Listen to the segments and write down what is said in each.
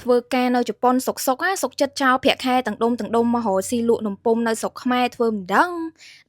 ធ្វើការនៅជប៉ុនសុកៗសុកចិត្តចោលប្រាក់ខែទាំងដុំមករកស៊ីលក់នំពុម្ពនៅស្រុកខ្មែរធ្វើមិនដឹង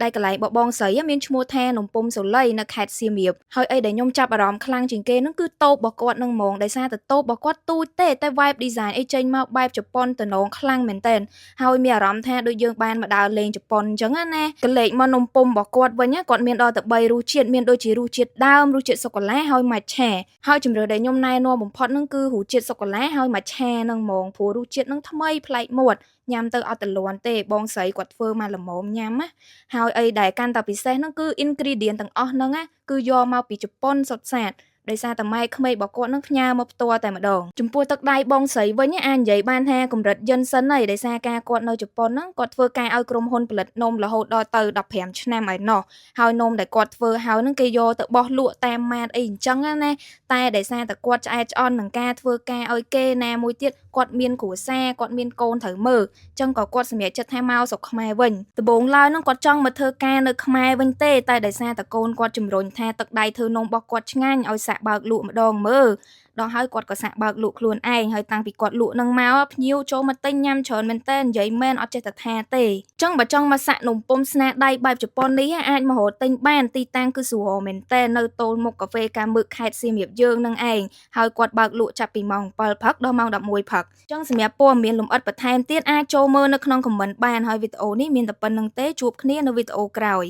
ដែលកន្លែងបងស្រីមានឈ្មោះថានំពុម្ពសូលីនៅខេត្តសៀមរាបហើយអីដែលខ្ញុំចាប់អារម្មណ៍ខ្លាំងជាងគេហ្នឹងគឺតូបរបស់គាត់នឹងហ្មងដោយសារតែតូបរបស់គាត់ទូចទេតែ vibe design អីចេញមកបែបជប៉ុនតំណងខ្លាំងមែនទែនហើយមានអារម្មណ៍ថាដូចយើងបានមកដើរលេងជប៉ុនអញ្ចឹងណាកលេចមកនំពុម្ពរបស់គាត់វិញគាត់មានដល់ទៅ3រសជាតិមានដូចជារសជាតិដើមរសជាតិសូកូឡាហើយម៉ាឆាហើយជំរឿនដែលខ្ញុំណែនាំបំផុតហ្នឹងគឺរសជាតិសូកូឡាហើយម៉ាឆាហ្នឹងហ្មងព្រោះរសជាតិហ្នឹងថ្មីប្លែកមាត់ញ៉ាំទៅអត់ទលាន់ទេបងស្រីគាត់ធ្វើមកល្មមញ៉ាំណាហើយអីដែលកាន់តែពិសេសហ្នឹងគឺ ingredient ទាំងអស់ហ្នឹងគឺយកមកពីជប៉ុនសុទ្ធសាធដោយសារតែម៉ែក្មេករបស់គាត់នឹងផ្ញើមកផ្ទាល់តែម្ដងចំពោះទឹកដៃបងស្រីវិញអាចនិយាយបានថាកម្រិតយិនសិនហើយដោយសារការគាត់នៅជប៉ុនហ្នឹងគាត់ធ្វើការឲ្យក្រុមហ៊ុនផលិតនំរហូតដល់ទៅ15ឆ្នាំហើយណោះហើយនំដែលគាត់ធ្វើហើយហ្នឹងគេយកទៅបោះលក់តាមម៉ាតអីអញ្ចឹងណាតែដោយសារតែគាត់ឆ្អែតឆ្អន់នឹងការធ្វើការឲ្យគេណាមួយទៀតគាត់មានគ្រួសារគាត់មានកូនត្រូវមើលអញ្ចឹងក៏គាត់សម្រេចចិត្តថាមកស្រុកខ្មែរវិញដំបូងឡើយហ្នឹងគាត់ចង់មកធ្វើការនៅខ្មែរវិញទេតែដោយសារតែកូនគាត់ជំរុញថាទឹកដៃធ្វើនំរបស់គាត់ឆ្ងាញ់ឲ្យសាក់បើកលក់ម្ដងមើលដល់ហើយគាត់ក៏សាក់បើកលក់ខ្លួនឯងហើយតាំងពីគាត់លក់នឹងមកភ្ញៀវចូលមកទិញញ៉ាំច្រើនមែនតើនិយាយមែនអត់ចេះតែថាទេអញ្ចឹងបើចង់មកសាក់នំពុម្ពស្នាដៃបែបជប៉ុននេះអាចមករកទិញបានទីតាំងគឺស្រួលមែនតើនៅទល់មុខកាហ្វេកាមឹកខេត្តសៀមរាបយើងនឹងឯងហើយគាត់បើកលក់ចាប់ពីម៉ោង7ព្រឹកដល់ម៉ោង11ព្រឹកអញ្ចឹងសម្រាប់ព័ត៌មានលម្អិតបន្ថែមទៀតអាចចូលមើលនៅក្នុងខមមិនបានហើយវីដេអូនេះមានតែប៉ុណ្្នឹងទេជួបគ្នានៅវីដេអូក្រោយ